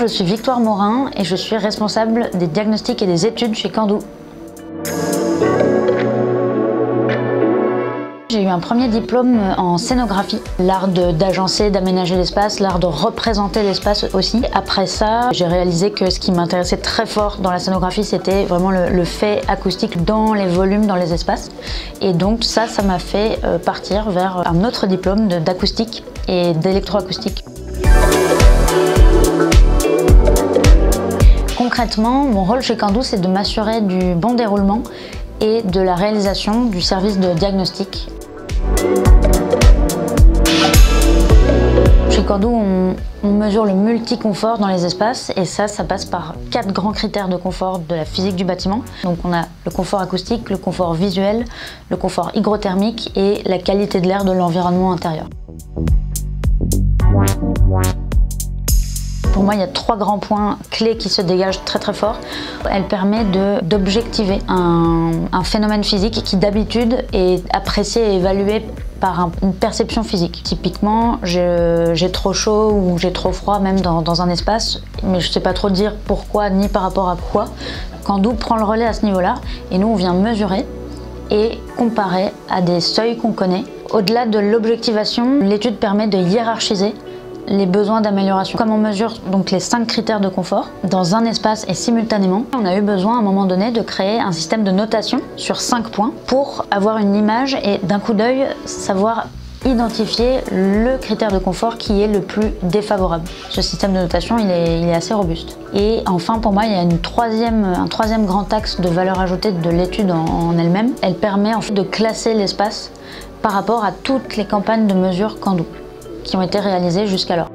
je suis Victoire Morin et je suis responsable des diagnostics et des études chez Candou. J'ai eu un premier diplôme en scénographie, l'art d'agencer, d'aménager l'espace, l'art de représenter l'espace aussi. Après ça, j'ai réalisé que ce qui m'intéressait très fort dans la scénographie, c'était vraiment le fait acoustique dans les volumes, dans les espaces. Et donc ça m'a fait partir vers un autre diplôme d'acoustique et d'électroacoustique. Concrètement, mon rôle chez Candou, c'est de m'assurer du bon déroulement et de la réalisation du service de diagnostic. Chez Candou, on mesure le multi-confort dans les espaces et ça passe par 4 grands critères de confort de la physique du bâtiment. Donc on a le confort acoustique, le confort visuel, le confort hygrothermique et la qualité de l'air de l'environnement intérieur. Pour moi, il y a 3 grands points clés qui se dégagent très fort. Elle permet d'objectiver un phénomène physique qui d'habitude est apprécié et évalué par une perception physique. Typiquement, j'ai trop chaud ou j'ai trop froid même dans un espace, mais je ne sais pas trop dire pourquoi ni par rapport à quoi. Candou prend le relais à ce niveau-là et nous on vient mesurer et comparer à des seuils qu'on connaît. Au-delà de l'objectivation, l'étude permet de hiérarchiser les besoins d'amélioration. Comme on mesure donc les 5 critères de confort dans un espace et simultanément, on a eu besoin à un moment donné de créer un système de notation sur 5 points pour avoir une image et d'un coup d'œil savoir identifier le critère de confort qui est le plus défavorable. Ce système de notation, il est assez robuste. Et enfin, pour moi, il y a un troisième grand axe de valeur ajoutée de l'étude en elle-même. Elle permet en fait de classer l'espace par rapport à toutes les campagnes de mesure Candou qui ont été réalisées jusqu'alors.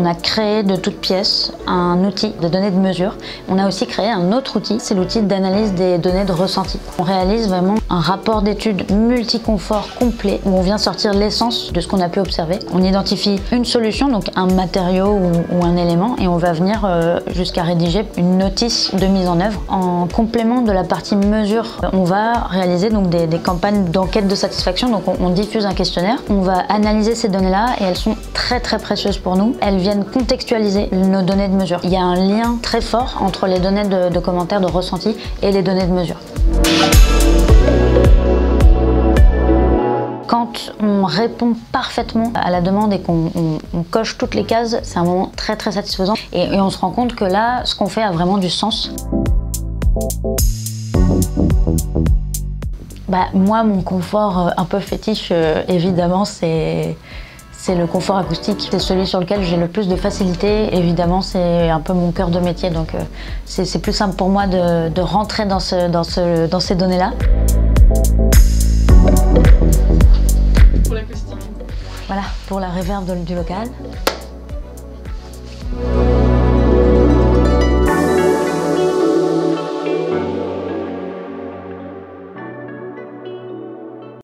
On a créé de toutes pièces un outil de données de mesure. On a aussi créé un autre outil, c'est l'outil d'analyse des données de ressenti. On réalise vraiment un rapport d'étude multi-confort complet où on vient sortir l'essence de ce qu'on a pu observer. On identifie une solution, donc un matériau ou un élément, et on va venir jusqu'à rédiger une notice de mise en œuvre. En complément de la partie mesure, on va réaliser donc des campagnes d'enquête de satisfaction. Donc on diffuse un questionnaire, on va analyser ces données-là et elles sont très précieuses pour nous. Elles viennent contextualiser nos données de mesure. Il y a un lien très fort entre les données de commentaires, de ressenti et les données de mesure. Quand on répond parfaitement à la demande et qu'on coche toutes les cases, c'est un moment très satisfaisant et on se rend compte que là, ce qu'on fait a vraiment du sens. Moi, mon confort un peu fétiche, évidemment, c'est le confort acoustique. C'est celui sur lequel j'ai le plus de facilité. Évidemment, c'est un peu mon cœur de métier, donc c'est plus simple pour moi de rentrer dans ces données-là. Pour l'acoustique. Voilà, pour la reverb du local.